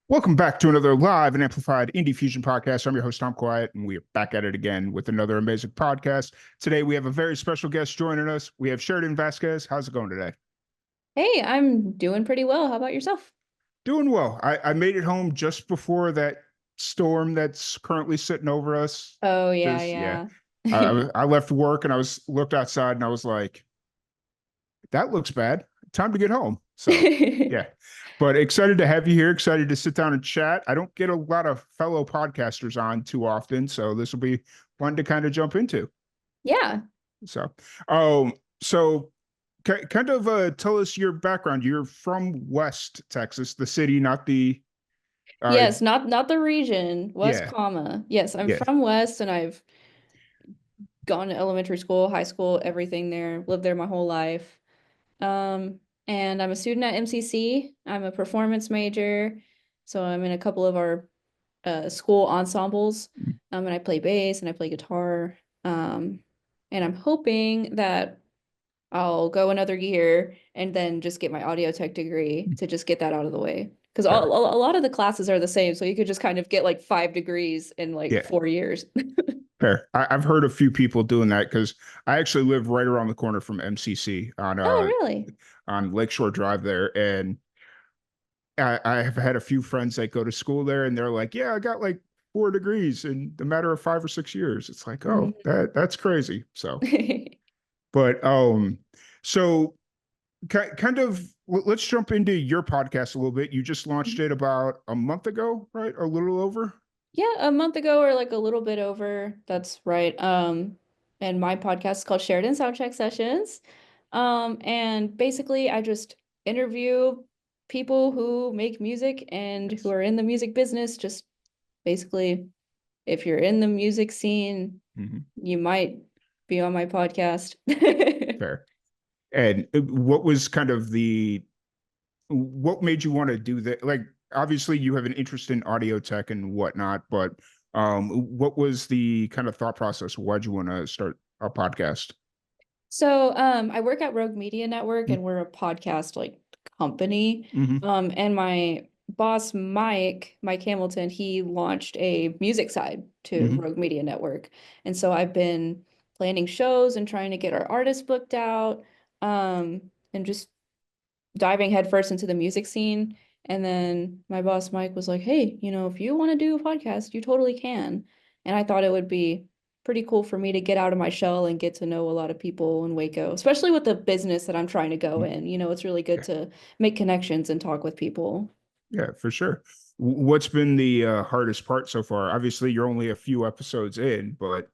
Welcome back to another live and amplified Indie Fusion podcast. I'm your host, Tom Quiet, and we are back at it again with another amazing podcast. Today, we have a very special guest joining us. We have Sheridan Vasquez. How's it going today? Hey, I'm doing pretty well. How about yourself? Doing well. I made it home just before that storm that's currently sitting over us. Oh, yeah, Just, yeah. yeah. I left work and looked outside and I was like, that looks bad. Time to get home. So, yeah. But excited to have you here. Excited to sit down and chat. I don't get a lot of fellow podcasters on too often, so this will be fun to kind of jump into. Yeah. So, um, so kind of tell us your background. You're from West Texas, the city, not the uh Yes, not the region, West, yeah, comma. Yes, I'm yeah. from West and I've gone to elementary school, high school, everything there, lived there my whole life. Um, and I'm a student at MCC. I'm a performance major, so I'm in a couple of our school ensembles. And I play bass and I play guitar. Um, and I'm hoping that I'll go another year and then just get my audio tech degree to just get that out of the way. Because a Fair. lot of the classes are the same, so you could just kind of get like 5 degrees in like Yeah, 4 years. fair. I've heard a few people doing that because I actually live right around the corner from MCC Oh, really? on Lakeshore Drive there, and I have had a few friends that go to school there, and they're like, "Yeah, I got like 4 degrees in the matter of 5 or 6 years." It's like, oh, Mhm. that's crazy. So, but so kind of let's jump into your podcast a little bit. You just launched it about a month ago, right? A little over. Yeah, a month ago or like a little bit over. That's right. And my podcast is called Sheridan Soundcheck Sessions. And basically I just interview people who make music and who Yes. are in the music business. Just basically, if you're in the music scene, Hmm. you might be on my podcast. Fair. And what was kind of what made you want to do that? Like, obviously, you have an interest in audio tech and whatnot, but what was the kind of thought process? Why'd you want to start a podcast? So, I work at Rogue Media Network and we're a podcast like company. Mm-hmm. And my boss, Mike Hamilton, he launched a music side to Mm-hmm. Rogue Media Network. And so I've been planning shows and trying to get our artists booked out, and just diving headfirst into the music scene. And then my boss, Mike, was like, hey, if you want to do a podcast, you totally can. And I thought it would be pretty cool for me to get out of my shell and get to know a lot of people in Waco, especially with the business that I'm trying to go in. It's really good Yeah, to make connections and talk with people. yeah, for sure. What's been the hardest part so far? Obviously, you're only a few episodes in, but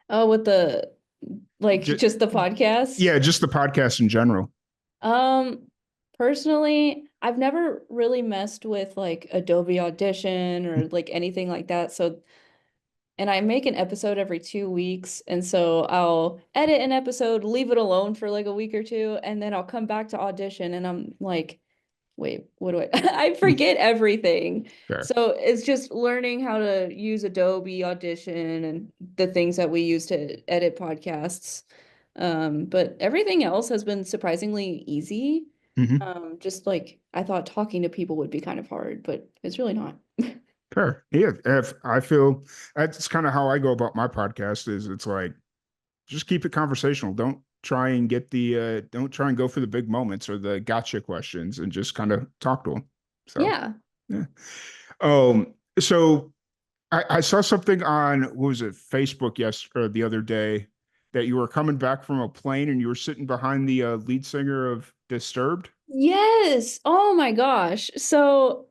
Oh, with the like just, just the podcast. yeah, just the podcast in general. Um, Personally, I've never really messed with like Adobe Audition or like anything like that. So and I make an episode every 2 weeks. And so I'll edit an episode, leave it alone for like a week or two, and then I'll come back to audition and I'm like, wait, what do I I forget everything. Fair. So it's just learning how to use Adobe Audition and the things that we use to edit podcasts. But everything else has been surprisingly easy. Hmm. Just like I thought talking to people would be kind of hard, but it's really not. Fair. Yeah. If I feel that's kind of how I go about my podcast is it's like just keep it conversational. Don't try and go for the big moments or the gotcha questions and just kind of talk to them. So Yeah. yeah. So I saw something on what was it, Facebook yesterday or the other day that you were coming back from a plane and you were sitting behind the lead singer of Disturbed. Yes. Oh my gosh. So,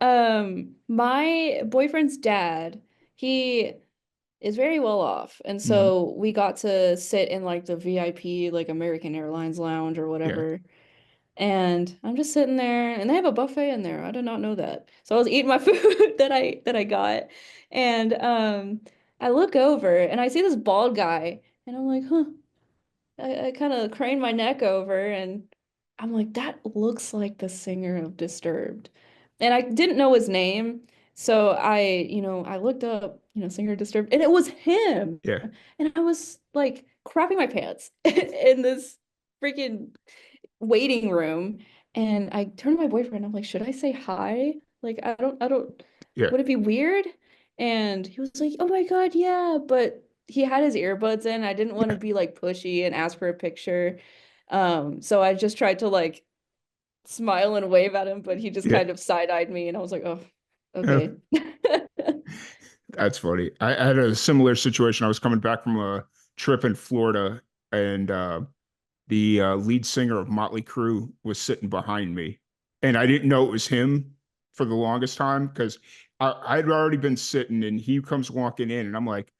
my boyfriend's dad, he is very well off. And Hmm. so we got to sit in like the VIP, like American Airlines lounge or Yeah. whatever. And I'm just sitting there and they have a buffet in there. I did not know that. So I was eating my food that I got. And I look over and I see this bald guy and I'm like, huh. I kind of craned my neck over and I'm like, that looks like the singer of Disturbed. And I didn't know his name. So I looked up, singer of Disturbed, and it was him. Yeah. And I was like crapping my pants in this freaking waiting room. And I turned to my boyfriend. I'm like, should I say hi? Like, I don't, Yeah. would it be weird? And he was like, oh my God, yeah. But he had his earbuds in. I didn't want to Yeah. be like pushy and ask for a picture. So I just tried to like smile and wave at him, but he just Yeah. kind of side-eyed me and I was like, oh, Yeah. okay. That's funny. I had a similar situation. I was coming back from a trip in Florida, and the lead singer of Motley Crue was sitting behind me, and I didn't know it was him for the longest time because I'd already been sitting, and he comes walking in, and I'm like,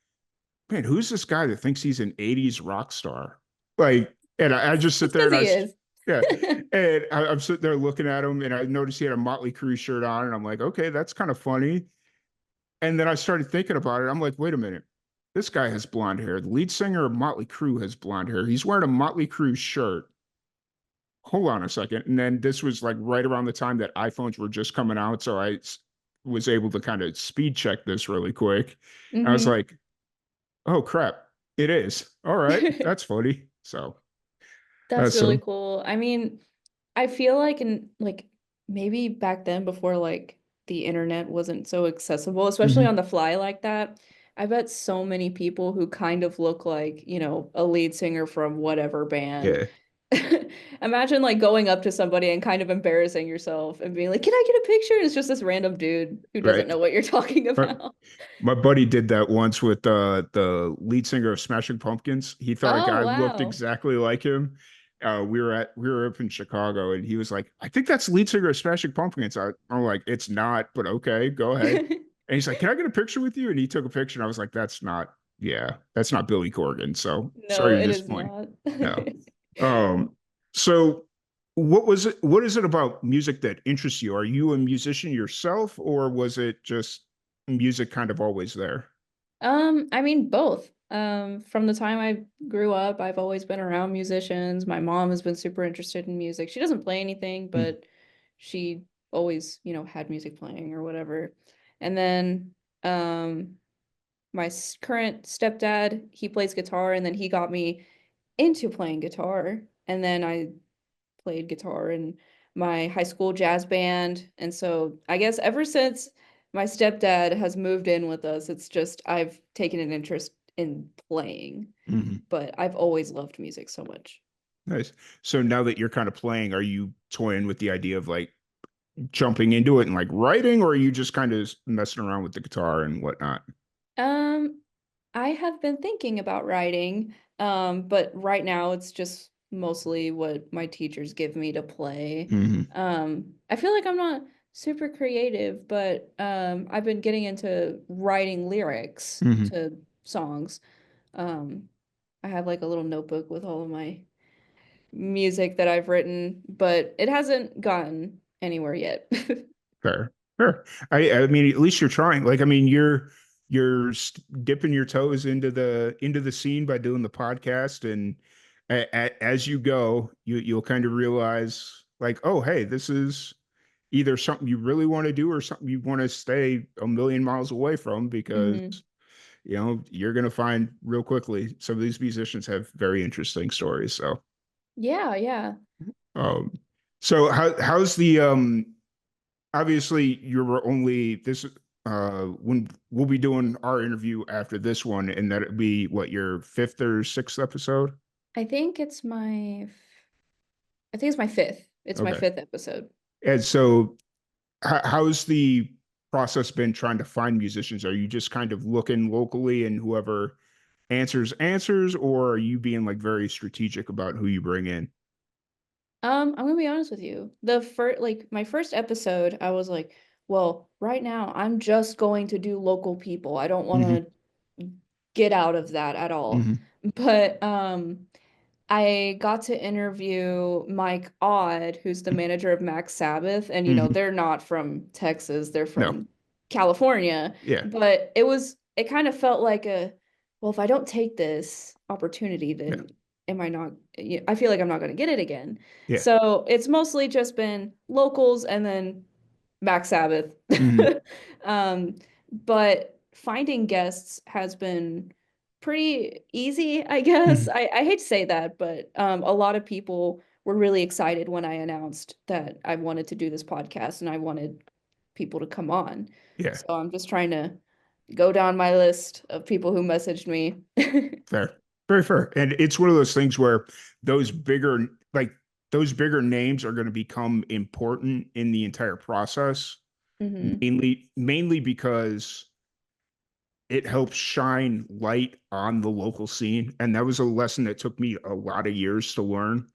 man, who's this guy that thinks he's an '80s rock star? Like, and I just sit Just there because and he is. yeah, and I'm sitting there looking at him, and I noticed he had a Motley Crue shirt on, and I'm like, okay, that's kind of funny. And then I started thinking about it. I'm like, wait a minute. This guy has blonde hair. The lead singer of Motley Crue has blonde hair. He's wearing a Motley Crue shirt. Hold on a second. And then this was like right around the time that iPhones were just coming out. So was able to kind of speed check this really quick. I was Hmm. like, oh crap, it is. All right. That's funny. So, That's really so, cool. I mean, I feel like in like maybe back then before like the internet wasn't so accessible, especially on mhm. the fly like that, I bet so many people who kind of look like, a lead singer from whatever band. Yeah, Imagine like going up to somebody and kind of embarrassing yourself and being like, "Can I get a picture?" And it's just this random dude who doesn't right. know what you're talking My, about. my buddy did that once with the lead singer of Smashing Pumpkins. He thought a Oh, guy looked wow. exactly like him. We were up in Chicago, and he was like, "I think that's the lead singer of Smashing Pumpkins." I'm like, "It's not, but okay, go ahead." And he's like, "Can I get a picture with you?" And he took a picture, and I was like, yeah, that's not Billy Corgan. So No, sorry to it is disappoint." not. No. So what is it about music that interests you? Are you a musician yourself, or was it just music kind of always there? I mean both. From the time I grew up, I've always been around musicians. My mom has been super interested in music. She doesn't play anything, Mhm. but she always, had music playing or whatever. And then my current stepdad, he plays guitar and then he got me into playing guitar. And then I played guitar in my high school jazz band. And so I guess ever since my stepdad has moved in with us, it's just I've taken an interest in playing, Mhm. but I've always loved music so much. Nice. So now that you're kind of playing, are you toying with the idea of like jumping into it and like writing, or are you just kind of messing around with the guitar and whatnot? Um, I have been thinking about writing, but right now it's just mostly what my teachers give me to play. Hmm. I feel like I'm not super creative, but I've been getting into writing lyrics Hmm. to songs. Um, I have like a little notebook with all of my music that I've written, but it hasn't gotten anywhere yet. Fair, fair. I mean, at least you're trying. Like, I mean, dipping your toes into the scene by doing the podcast, and as you go, you'll kind of realize, like, oh, hey, this is either something you really want to do or something you want to stay a million miles away from because Hmm. you're gonna find real quickly some of these musicians have very interesting stories. So, Yeah, yeah. um, so how's the obviously you were only this when we'll be doing our interview after this one, and that'd be what, your fifth or sixth episode? I think it's my fifth. It's my Okay. fifth episode. And so how's the process been trying to find musicians? Are you just kind of looking locally and whoever answers, or are you being like very strategic about who you bring in? I'm gonna be honest with you. The first, like my first episode, I was like, well, right now I'm just going to do local people. I don't want Hmm. to get out of that at all. Hmm. But I got to interview Mike Odd, who's the manager of Max Sabbath, and Hmm. they're not from Texas, they're No. from California, Yeah. but it kind of felt like well, if I don't take this opportunity, Yeah. then am I not, I feel like I'm not going to get it again. Yeah. So it's mostly just been locals and then Max Sabbath. Hmm. Um, but finding guests has been pretty easy, I guess. Hmm. I hate to say that, but a lot of people were really excited when I announced that I wanted to do this podcast and I wanted people to come on. Yeah, So I'm just trying to go down my list of people who messaged me. fair. Very fair. And it's one of those things where those bigger, like those bigger names are going to become important in the entire process, Hmm. mainly because it helps shine light on the local scene. And that was a lesson that took me a lot of years to learn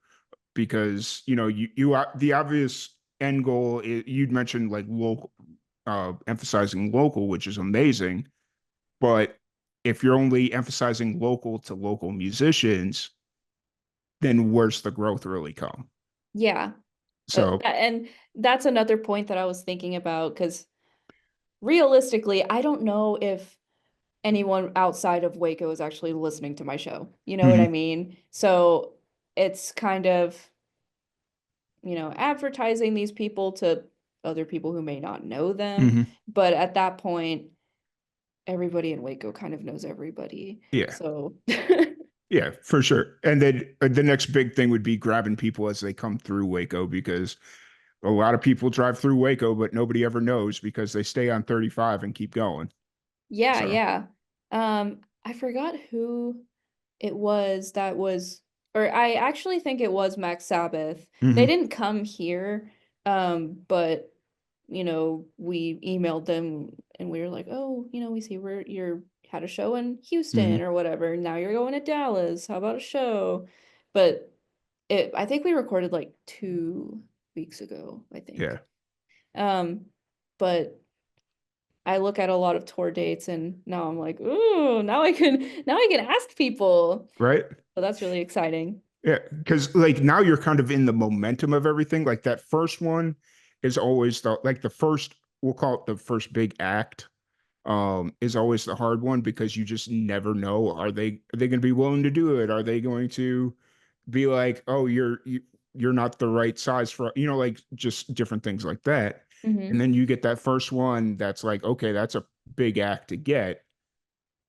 because, the obvious end goal is, you'd mentioned like local, emphasizing local, which is amazing. But if you're only emphasizing local to local musicians, then where's the growth really come? Yeah. So, And that's another point that I was thinking about because realistically, I don't know if anyone outside of Waco is actually listening to my show. You know what I mhm, mean? So it's kind of, advertising these people to other people who may not know them. mhm, But at that point, everybody in Waco kind of knows everybody. yeah, So, yeah, for sure. And then the next big thing would be grabbing people as they come through Waco because a lot of people drive through Waco, but nobody ever knows because they stay on 35 and keep going. yeah, So, yeah. I forgot who it was that was, or I actually think it was Max Sabbath. They mhm, didn't come here, but we emailed them and we were like, oh, we see where you're had a show in Houston mhm, or whatever. Now you're going to Dallas. How about a show? But I think we recorded like 2 weeks ago, I think. yeah, Um, but I look at a lot of tour dates and now I'm like, ooh, now I can ask people. right. So that's really exciting. Yeah, because like now you're kind of in the momentum of everything. Like that first one is always the first, we'll call it the first big act, is always the hard one because you just never know. Are they going to be willing to do it? Are they going to be like, oh, you're not the right size for, like just different things like that. And Hmm. then you get that first one that's like, okay, that's a big act to get.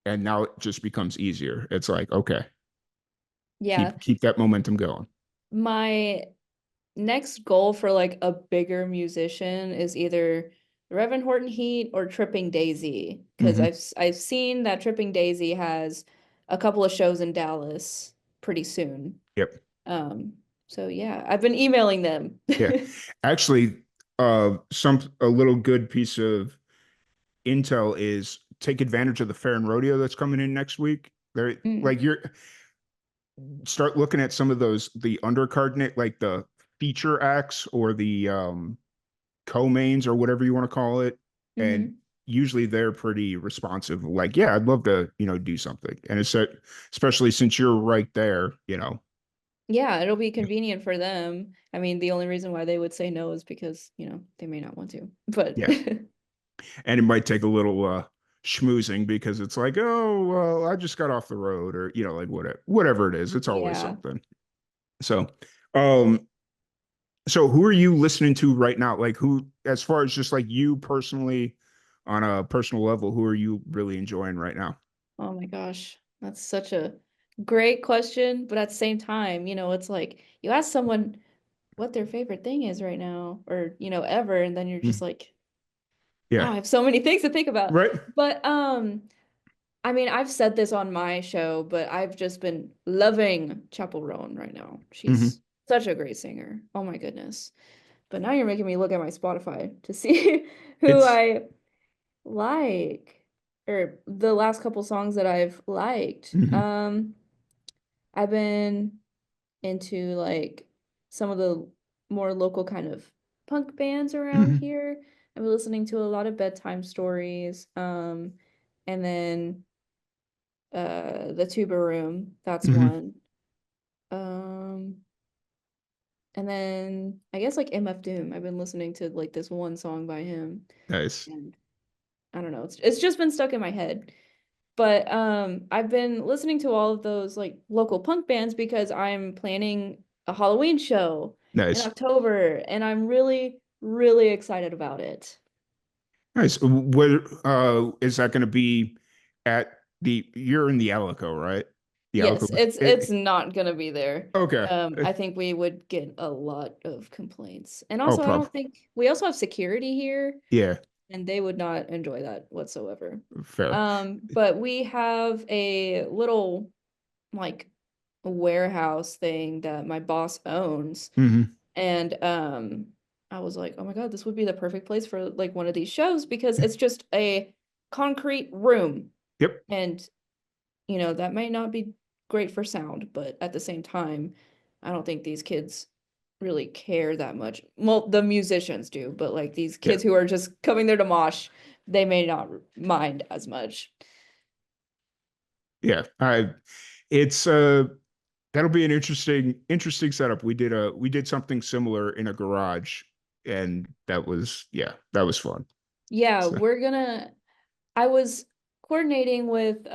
And now it just becomes easier. It's like, okay, Yeah. keep that momentum going. My next goal for like a bigger musician is either Reverend Horton Heat or Tripping Daisy because Hmm. I've seen that Tripping Daisy has a couple of shows in Dallas pretty soon. Yep. Um, so yeah, I've been emailing them. Yeah. Actually, a little good piece of intel is take advantage of the fair and rodeo that's coming in next week. There, Mm, like you're start looking at some of the undercard, like the feature acts or the co-mains or whatever you want to call it. And hmm. usually they're pretty responsive. Like, yeah, I'd love to, do something. And especially since you're right there. Yeah, it'll be convenient for them. I mean, the only reason why they would say no is because, they may not want to. But Yeah. And it might take a little schmoozing because it's like, oh, well, I just got off the road, or like whatever it is. It's always yeah. something. So, um, so who are you listening to right now? Like who, as far as just like you personally, on a personal level, who are you really enjoying right now? Oh my gosh. That's such a great question, but at the same time, it's like you ask someone what their favorite thing is right now or, ever, and then you're just Mm, like, yeah. wow, I have so many things to think about. Right. But I mean, I've said this on my show, but I've just been loving Chapel Roan right now. Hmm. She's such a great singer. Oh my goodness. But now you're making me look at my Spotify to see who It's. I like or the last couple songs that I've liked. Mhm. I've been into like some of the more local kind of punk bands around Mhm. here. I've been listening to a lot of bedtime stories. And then the Tuba Room, that's Mhm. one. Um, and then I guess like MF Doom. I've been listening to like this one song by him, Nice. and I don't know, it's just been stuck in my head. But I've been listening to all of those like local punk bands because I'm planning a Halloween show in Nice. October and I'm really, really excited about it. Nice. Where is that going to be at you're in the Alico, right? Yeah, okay. Yes, it's not gonna be there. Okay. I think we would get a lot of complaints. And Oh, also I don't think we also have security here yeah, and they would not enjoy that whatsoever. fair. But we have a little like warehouse thing that my boss owns. Hmm. And I was like, oh my God, this would be the perfect place for like one of these shows because it's just a concrete room. Yep. And that may not be great for sound, but at the same time, I don't think these kids really care that much. Well, the musicians do, but like these Yeah. kids who are just coming there to mosh, they may not mind as much. Yeah. It's that'll be an interesting setup. We did something similar in a garage, and that was, yeah, that was fun. Yeah, So, I was coordinating with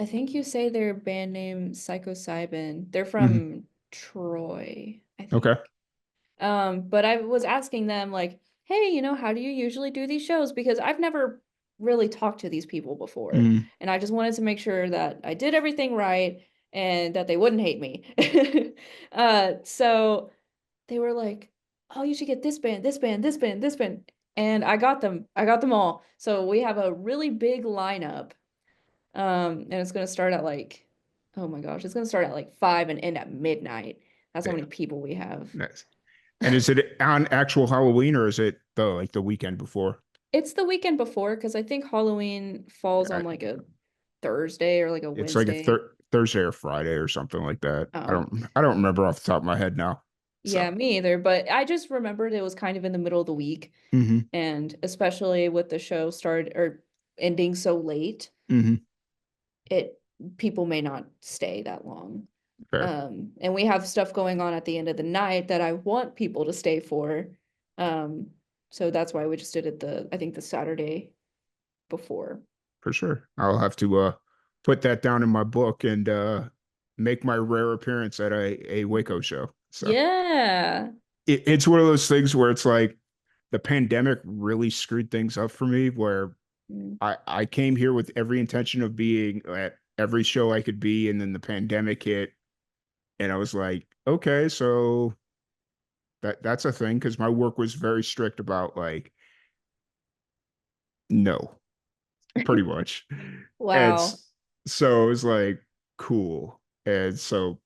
I think you say their band name Psychocybin. They're mhm. from Troy, I Okay. think. But I was asking them like, hey, how do you usually do these shows? Because I've never really talked to these people before. Mhm. And I just wanted to make sure that I did everything right and that they wouldn't hate me. So they were like, oh, you should get this band, this band, this band, this band. And I got them. I got them all. So we have a really big lineup. And it's gonna start at like, oh my gosh, it's gonna start at like 5 and end at midnight. That's how Yeah. many people we have. Nice. And is it on actual Halloween or is it the weekend before? It's the weekend before because I think Halloween falls Uh, on like a Thursday or like a It's like a Wednesday. Thursday or Friday or something like that. Oh, I don't remember off the top of my head now. So, yeah, me either. But I just remembered it was kind of in the middle of the week, hmm, and especially with the show start or ending so late, hmm, it people may not stay that long. fair, And we have stuff going on at the end of the night that I want people to stay for. Um, so that's why we just did it I think the Saturday before. for sure. I'll have to put that down in my book and make my rare appearance at a Waco show. So Yeah. it's one of those things where it's like the pandemic really screwed things up for me where Mm. I came here with every intention of being at every show I could be, and then the pandemic hit, and I was like, okay, so that's a thing because my work was very strict about like no, pretty much. And Wow. so it was like cool. And so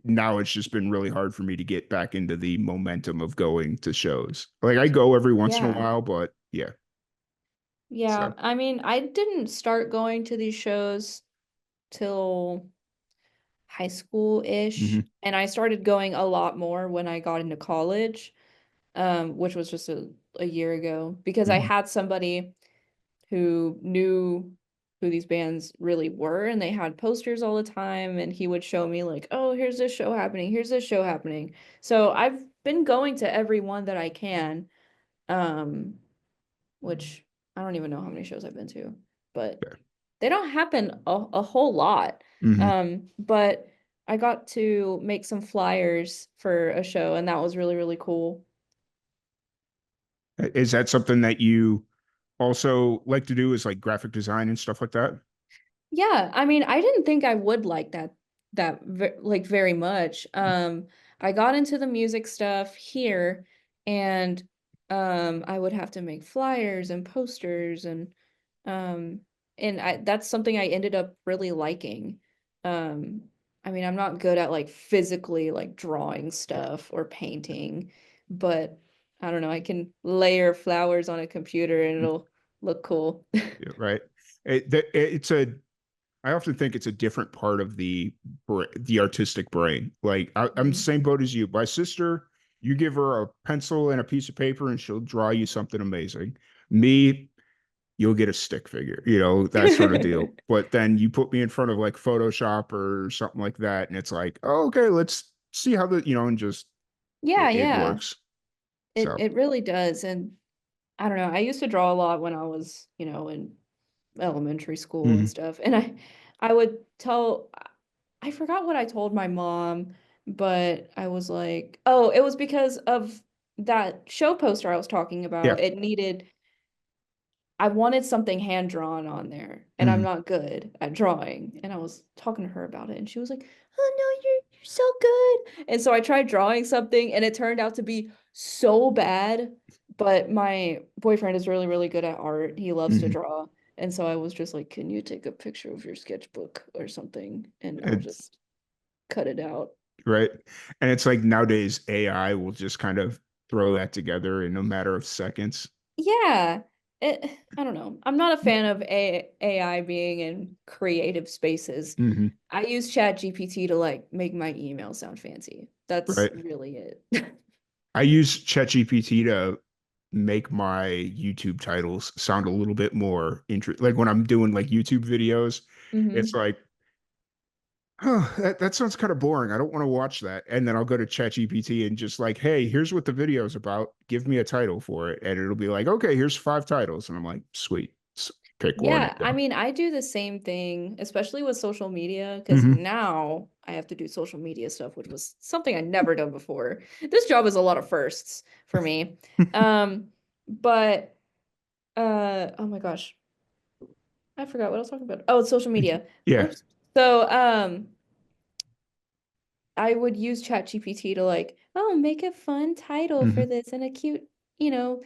now it's just been really hard for me to get back into the momentum of going to shows. Like I go every once in a Yeah. while, but yeah. Yeah. So I mean, I didn't start going to these shows till high school-ish, mhm, and I started going a lot more when I got into college, which was just a year ago, because I mhm, had somebody who knew who these bands really were, and they had posters all the time, and he would show me like, oh, here's this show happening, here's this show happening. So I've been going to every one that I can. Um, which I don't even know how many shows I've been to, but yeah, they don't happen a whole lot. mhm. But I got to make some flyers for a show, and that was really, really cool. Is that something that you also like to do is like graphic design and stuff like that? Yeah, I mean, I didn't think I would like like very much. I got into the music stuff here, and I would have to make flyers and posters um that's something I ended up really liking. Um, I mean, I'm not good at like physically like drawing stuff or painting, but I don't know, I can layer flowers on a computer and it'll look cool. Yeah, right. It's a I often think it's a different part of the artistic brain. Like I'm the Mhm. same boat as you. My sister, you give her a pencil and a piece of paper, and she'll draw you something amazing. Me, you'll get a stick figure, that sort of deal. But then you put me in front of like Photoshop or something like that, and it's like, oh, okay, let's see how and just Yeah, it yeah. works. It So, it really does. And I don't know, I used to draw a lot when I was, in elementary school and mhm. stuff. And I would tell I forgot what I told my mom, but I was like, oh, it was because of that show poster I was talking Yeah, about. It needed I wanted something hand drawn on there, and I'm Mhm. not good at drawing. And I was talking to her about it, and she was like, "Oh no, you're so good." And so I tried drawing something, and it turned out to be so bad. But my boyfriend is really, really good at art. He loves to Mhm. draw. And so I was just like, "Can you take a picture of your sketchbook or something?" And I'll It's just cut it out. right. And it's like nowadays AI will just kind of throw that together in a matter of seconds. Yeah. I don't know. I'm not a fan of AI being in creative spaces. Hmm. I use ChatGPT to like make my email sound fancy. That's Right. really it. I use ChatGPT to make my YouTube titles sound a little bit more interesting. Like when I'm doing like YouTube videos, it's Hmm. like, oh, that sounds kind of boring. I don't want to watch that. And then I'll go to ChatGPT and just like, hey, here's what the video is about. Give me a title for it. And it'll be like, okay, here's 5 titles. And I'm like, sweet. Pick one and Yeah, I go. mean, I do the same thing, especially with social media, because Hmm. now I have to do social media stuff, which was something I never done before. This job is a lot of firsts for me. Um, but oh my gosh, I forgot what I was talking about. Oh, it's social media. Yeah. Oops. So, I would use ChatGPT to like, oh, make a fun title for Hmm. this and a cute, you know,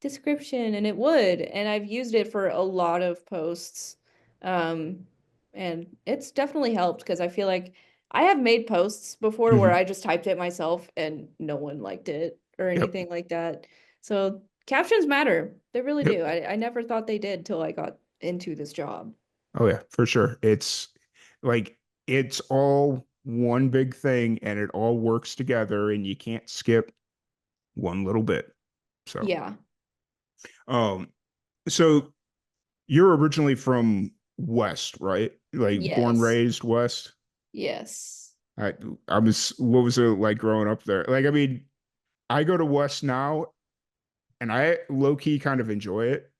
description, and it would. And I've used it for a lot of posts. Um, and it's definitely helped because I feel like I have made posts before where Hmm. I just typed it myself and no one liked it or Yep. anything like that. So captions matter. They really Yep. do. I never thought they did till I got into this job. Oh yeah, for sure. It's like it's all one big thing and it all works together and you can't skip one little bit. So, Yeah. um, so you're originally from West, right? Like born, Yes. raised West. Yes. I I was what was it like growing up there? Like, I mean, I go to West now and I low key kind of enjoy it.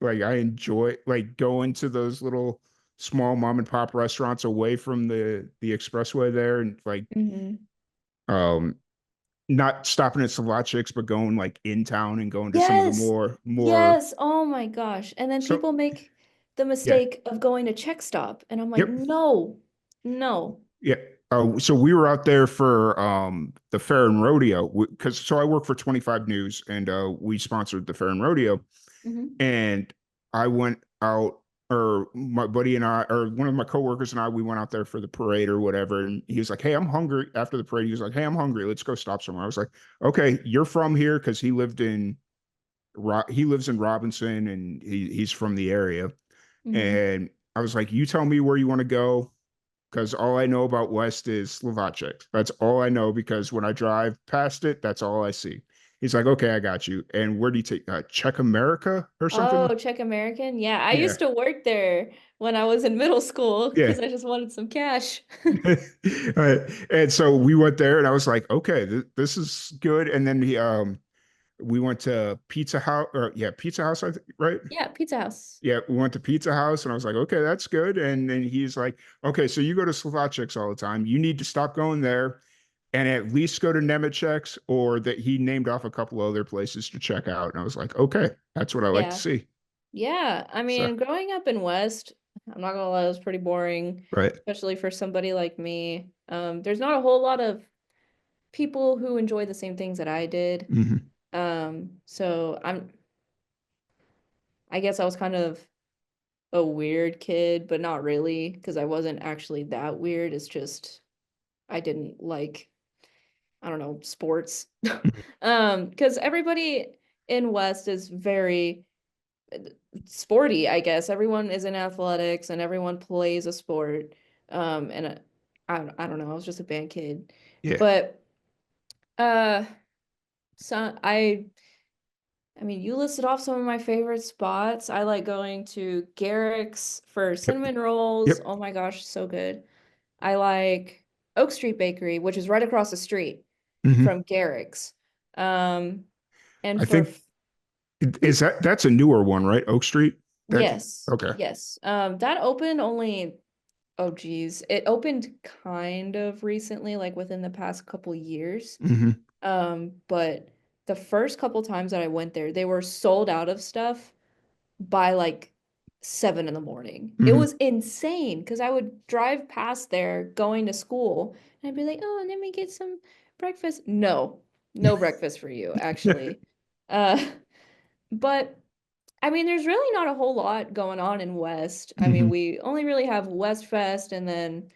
Like I enjoy like going to those little small mom and pop restaurants away from the expressway there and like Hmm. um not stopping at Slovaceks but going like in town and going to some of the Yes. more Yes. Oh my gosh. And then so people make the yeah. mistake of going to Check Stop. And I'm like, Yep. no, no. Yeah. So we were out there for the fair and rodeo because so I work for 25 News and we sponsored the fair and rodeo Hmm. and I went out or my buddy and I or one of my coworkers and I we went out there for the parade or whatever and he was like, "Hey, I'm hungry." After the parade, he was like, "Hey, I'm hungry. Let's go stop somewhere." I was like, "Okay, you're from here because he lives in Robinson and he's from the area." Hmm. And I was like, "You tell me where you want to go." Because all I know about West is Slovacek. That's all I know because when I drive past it, that's all I see. He's like, okay, I got you. And where do you take Czech America or something? Oh, Czech American. Yeah, I Yeah, used to work there when I was in middle school yeah. because I just wanted some cash. And so we went there, and I was like, okay, this is good. And then we went to Pizza House, or yeah, Pizza House, I think, right? Yeah, Pizza House. Yeah, we went to Pizza House, and I was like, okay, that's good. And then he's like, okay, so you go to Slovacek's all the time. You need to stop going there and at least go to Nemechek's, or that he named off a couple other places to check out. And I was like, okay, that's what I like to Yeah. see. Yeah. I So, mean, growing up in West, I'm not gonna lie, it was pretty boring, right. especially for somebody like me. There's not a whole lot of people who enjoy the same things that I did. Hmm. So I guess I was kind of a weird kid, but not really, because I wasn't actually that weird. It's just I didn't like, I don't know, sports. Because everybody in West is very sporty, I guess. Everyone is in athletics and everyone plays a sport. And I don't know, I was just a bad kid. Yeah. But uh so I mean, you listed off some of my favorite spots. I like going to Garrick's for Yep. cinnamon rolls. Yep. Oh my gosh, so good. I like Oak Street Bakery, which is right across the street Hmm. from Garrick's. Um, and I for think is that's a newer one, right? Oak Street. That yes, okay. yes. That opened only, oh geez, it opened kind of recently, like within the past couple years. Hmm. But the first couple times that I went there, they were sold out of stuff by like 7 in the morning. It Hmm. was insane because I would drive past there going to school and I'd be like, oh, let me get some breakfast. No, no breakfast for you, actually. Uh, but I mean, there's really not a whole lot going on in West. I mean, Hmm. we only really have West Fest and then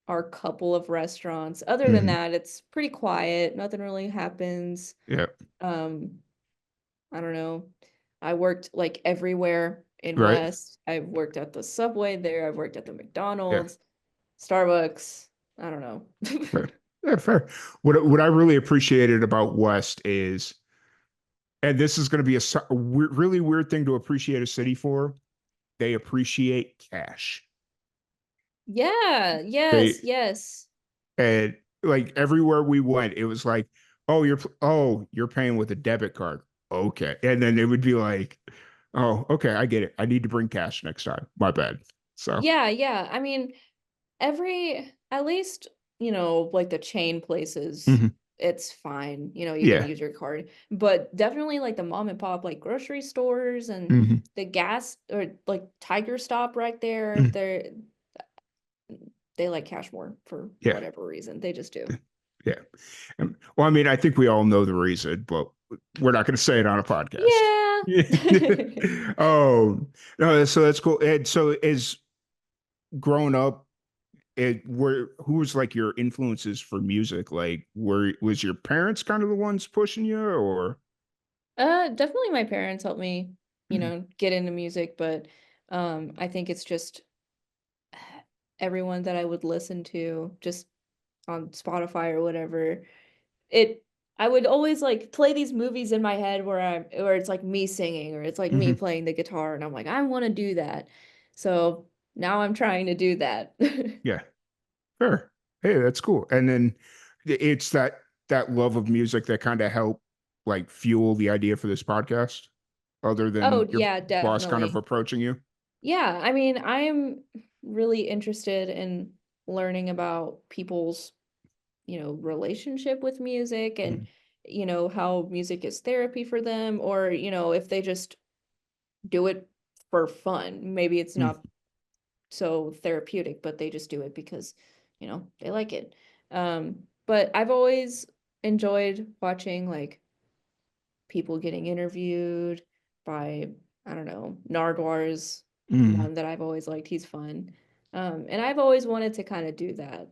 our couple of restaurants. Other than Hmm. that, it's pretty quiet. Nothing really happens. Yeah. Um, I don't know. I worked like everywhere in Right. West. I've worked at the Subway there. I've worked at the Yeah. McDonald's, Starbucks. I don't know. Fair. Yeah, fair. What I really appreciated about West is, and this is going to be really weird thing to appreciate a city for. They appreciate cash. Yeah, yes, They yes. and like everywhere we went, it was like, oh, you're paying with a debit card. Okay, and then it would be like, oh, okay, I get it. I need to bring cash next time. My bad. So, Yeah, yeah. I mean, at least, like the chain places, mhm. it's fine. You can Yeah. use your card. But definitely like the mom and pop like grocery stores and Hmm. the gas or like Tiger Stop right there, Hmm. they like cash more for Yeah. whatever reason. They just do. Yeah. Well, I mean, I think we all know the reason, but we're not going to say it on a podcast. Yeah. Oh, no, so that's cool. And so, as growing up, who was like your influences for music? Like, was your parents kind of the ones pushing you, or? Definitely my parents helped me, Mhm. get into music, but I think it's just everyone that I would listen to just on Spotify or whatever. It I would always like play these movies in my head where it's like me singing or it's like me Mhm. playing the guitar and I'm like, I want to do that. So now I'm trying to do that. Yeah, sure. Hey, that's cool. And then it's that love of music that kind of helped like fuel the idea for this podcast, other Oh, than your yeah, boss kind of definitely. approaching you. Yeah, I mean, I'm really interested in learning about people's, relationship with music and, Mhm. how music is therapy for them, or, if they just do it for fun. Maybe it's Mhm. not so therapeutic, but they just do it because, they like it. But I've always enjoyed watching like people getting interviewed by, I don't know, Nardwar's Mhm. one that I've always liked. He's fun. And I've always wanted to kind of do that.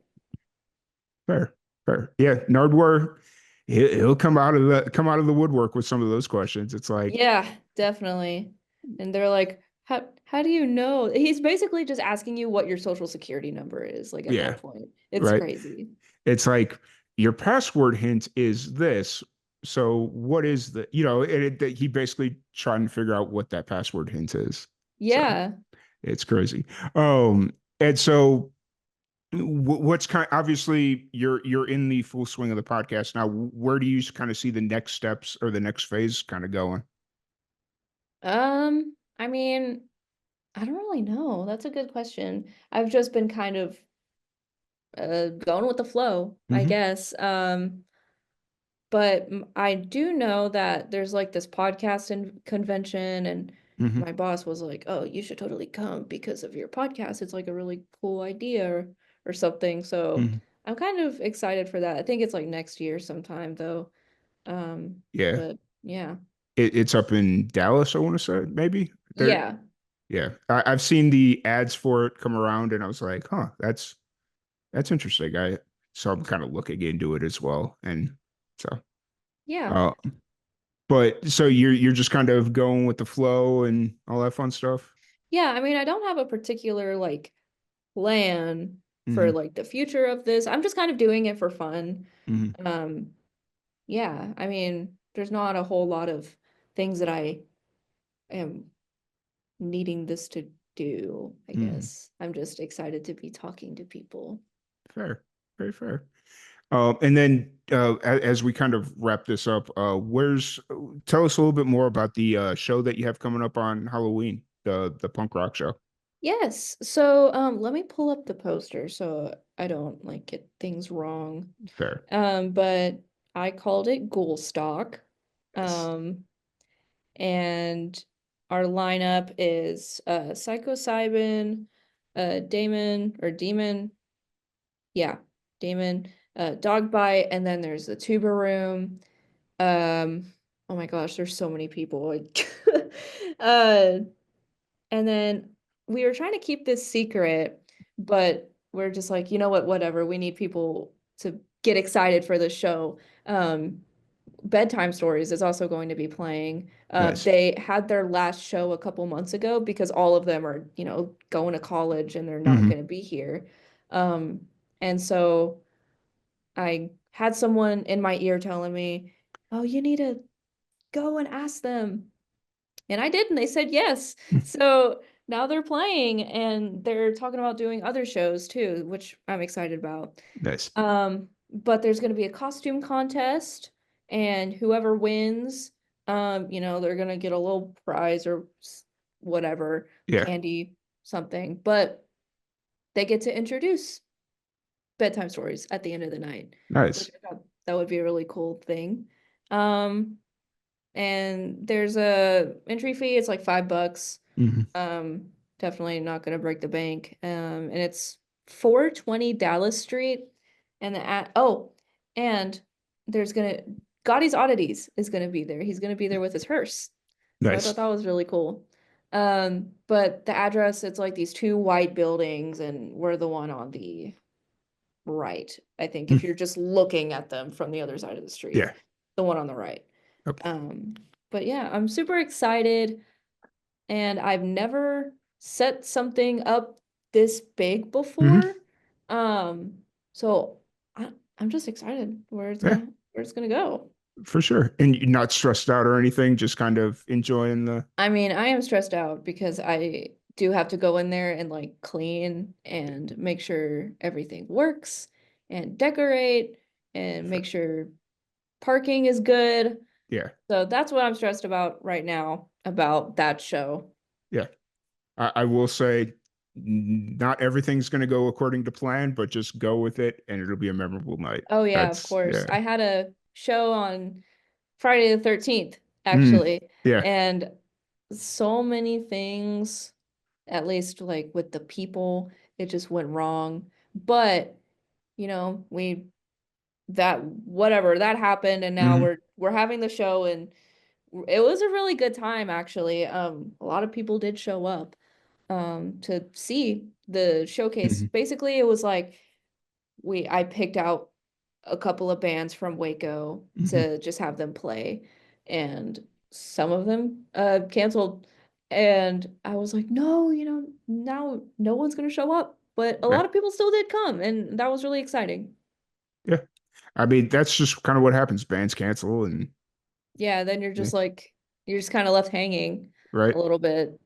Fair, fair. Yeah, Nardwar, he'll come out of the woodwork with some of those questions. It's like, Yeah, definitely. And they're like, how do you know? He's basically just asking you what your social security number is, like at yeah, that point. It's right. crazy. It's like your password hint is this. So what is he basically trying to figure out what that password hint is. So Yeah. it's crazy. And so what's obviously you're in the full swing of the podcast now. Where do you kind of see the next steps or the next phase kind of going? I mean, I don't really know. That's a good question. I've just been kind of going with the flow, I Hmm. guess. But I do know that there's like this podcast and convention, and Hmm. my boss was like, "Oh, you should totally come because of your podcast. It's like a really cool idea or something." So Hmm. I'm kind of excited for that. I think it's like next year sometime though. Yeah, But yeah. it's up in Dallas, I want to say, maybe there. Yeah. Yeah, I've seen the ads for it come around, and I was like, huh, that's interesting. So I'm kind of looking into it as well, and so Yeah. uh, but so you're just kind of going with the flow and all that fun stuff. Yeah, I mean, I don't have a particular like plan for Hmm. like the future of this. I'm just kind of doing it for fun. Hmm. Um, yeah, I mean, there's not a whole lot of things that I am needing this to do, I Hmm. guess. I'm just excited to be talking to people. Fair, very fair. And then as we kind of wrap this up, tell us a little bit more about the show that you have coming up on Halloween, the punk rock show. Yes. So, let me pull up the poster so I don't like get things wrong. Fair. But I called it Ghoul Stock. Yes. Um, and our lineup is Psilocybin, Demon, yeah, Demon, Dog Bite, and then there's the Tuba Room. Oh my gosh, there's so many people. uh, and then we were trying to keep this secret, but we're just like, you know what, whatever. We need people to get excited for the show. Bedtime Stories is also going to be playing. Nice. They had their last show a couple months ago because all of them are, going to college and they're not Hmm. going to be here. Um, and so I had someone in my ear telling me, "Oh, you need to go and ask them." And I did, and they said yes. So now they're playing and they're talking about doing other shows too, which I'm excited about. Nice. But there's going to be a costume contest, and whoever wins, they're going to get a little prize or whatever, Yeah. candy, something. But they get to introduce bedtime stories at the end of the night, which Nice. I thought that would be a really cool thing. Um, and there's a entry fee, it's like $5. Hmm. Um, Definitely not gonna break the bank. And it's 420 Dallas Street. And and there's gonna Gotti's Oddities is gonna be there. He's gonna be there with his hearse. So I thought Nice. that was really cool. But the address, it's like these two white buildings, and we're the one on the right. I think if Mm. you're just looking at them from the other side of the street, Yeah. the one on the right. Okay. Um, but yeah, I'm super excited, and I've never set something up this big Hmm. before. Um, so I'm just excited Yeah, where it's gonna go. for sure. And you're not stressed out or anything, just kind of enjoying the. I mean, I am stressed out because I do have to go in there and like clean and make sure everything works and decorate and make sure parking is good. Yeah. So that's what I'm stressed about right now about that show. Yeah. I will say not everything's going to go according to plan, but just go with it and it'll be a memorable night. Oh yeah, of That's, course. yeah. I had a show on Friday the 13th, Mm, actually, yeah. and so many things, at least like with the people, it just went wrong. But, we that whatever, that happened, and now Hmm. we're having the show, and it was a really good time actually. A lot of people did show up to see the showcase. Hmm. Basically, it was like I picked out a couple of bands from Waco Hmm. to just have them play, and some of them canceled. And I was like, no, now no one's gonna show up. But a Yeah. lot of people still did come, and that was really exciting. Yeah. I mean, that's just kind of what happens. Bands cancel and, Yeah, then yeah, you're just kind of left hanging right. a little bit.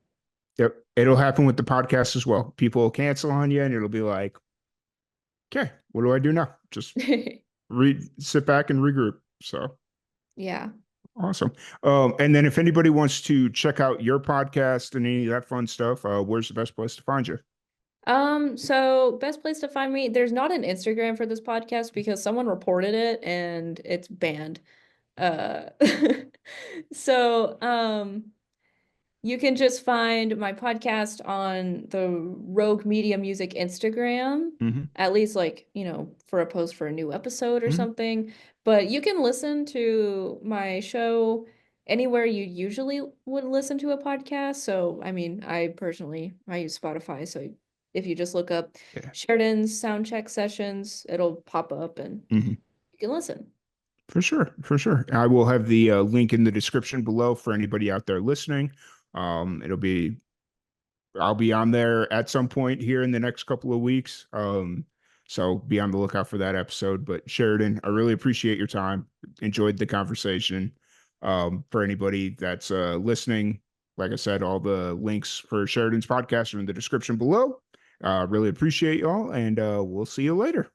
Yep. It'll happen with the podcast as well. People will cancel on you and it'll be like, okay, what do I do now? Just sit back and regroup. So Yeah. awesome. And then if anybody wants to check out your podcast and any of that fun stuff, where's the best place to find you? So best place to find me, there's not an Instagram for this podcast because someone reported it and it's banned. Uh so you can just find my podcast on the Rogue Media Music Instagram, Hmm. at least like, for a post for a new episode or Hmm. something. But you can listen to my show anywhere you usually would listen to a podcast. So, I mean, I use Spotify. So if you just look up Yeah. Sheridan's Soundcheck Sessions, it'll pop up and Hmm. you can listen. For sure. For sure. I will have the link in the description below for anybody out there listening. It'll be I'll be on there at some point here in the next couple of weeks. So be on the lookout for that episode. But Sheridan, I really appreciate your time. Enjoyed the conversation. For anybody that's listening, like I said, all the links for Sheridan's podcast are in the description below. Really appreciate y'all, and we'll see you later.